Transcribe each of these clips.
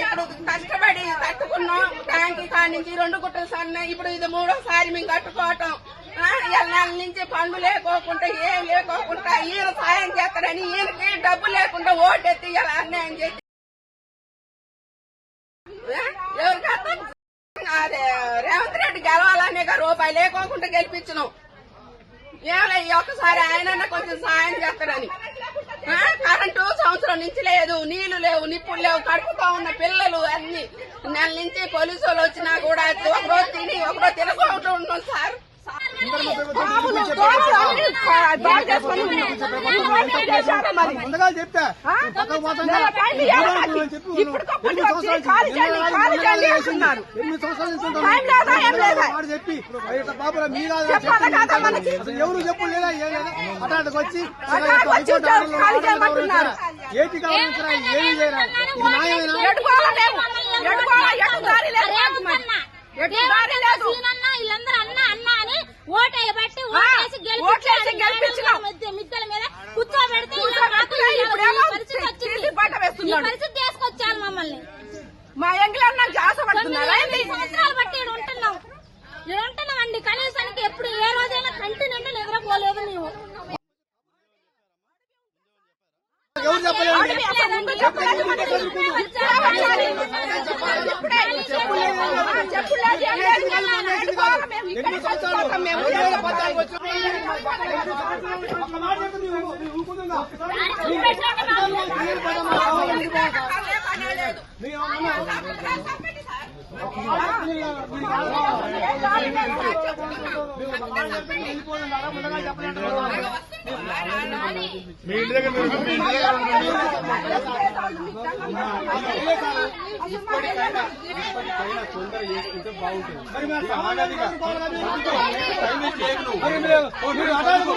ఇప్పుడు కష్టపడి కట్టుకున్నాం ట్యాంకి కాడి నుంచి 2 గుట్టలు సన్నాయి. ఇప్పుడు ఇది 3వ సారి మేము కట్టుకోవటం. నెల నుంచి పనులు లేకోకుండా ఏం లేకోకుండా ఈయన సాయం చేస్తారని ఈయనకి డబ్బు లేకుండా ఓటెత్తి ఇలా అన్యాయం చేసి ఎవరికి అదే రేవంత్ రెడ్డి గెలవాలనే రూపాయి లేకోకుండా గెలిపించినాం. ఏమలే ఒక్కసారి ఆయన కొంచెం సాయం చేస్తారని. కరెంటు సంవత్సరం నుంచి లేదు, నీళ్లు లేవు, నిప్పులు లేవు, కడుపుతా ఉన్న పిల్లలు అన్ని నెల నుంచి పోలీసు వాళ్ళు వచ్చినా కూడా ఒకరోజు తిని ఒకరోజు తినకుండా ఉన్నాం సార్. ఎవరు చెప్పు లేదా అటాటకు వచ్చి ఏటి కావాలంటారా ఏమి చేయరా ఇది న్యాయమేనా? వీళ్ళందరూ అన్న అన్న అని ఓటేయబట్టి ఓటేసి గెలిపించాం. మిద్దెల మీద కూర్చోబెడితే పరిస్థితి తీసుకొచ్చారు మమ్మల్ని. మా ఎంగిలన్నా ఆశపడుతున్నారా? 5 సంవత్సరాలు బట్టి ఇక్కడ ఉంటున్నాం అండి. కనీసానికి ఎప్పుడు ఏ రోజైనా కంటి నిండా నిద్రపోలేదు మేము. ఎవరు చెప్పలేదు మీ ఇంటి దగ్గర తొందర చేసుకుంటే బాగుంటుంది.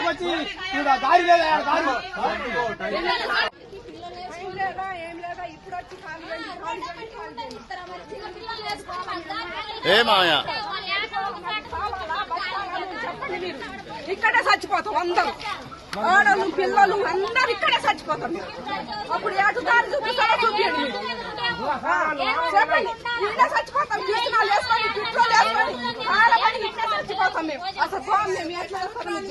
వచ్చి దారి లేదా ఏమాయా ఇక్కడే చచ్చిపోతాం అందరూ, ఆడలు పిల్లలు అందరూ ఇక్కడే చచ్చిపోతాం. అప్పుడు ఎటు దారి చూపిస్తారో చూపించండి మీరు. చెప్పండి, ఇక్కడే చచ్చిపోతాం. కిస్తున్నాలు వేసుకొని కిట్లో వేసుకొని ఆడబడి ఇక్కడే చచ్చిపోతాం మేము. అసలు మేము ఎట్లా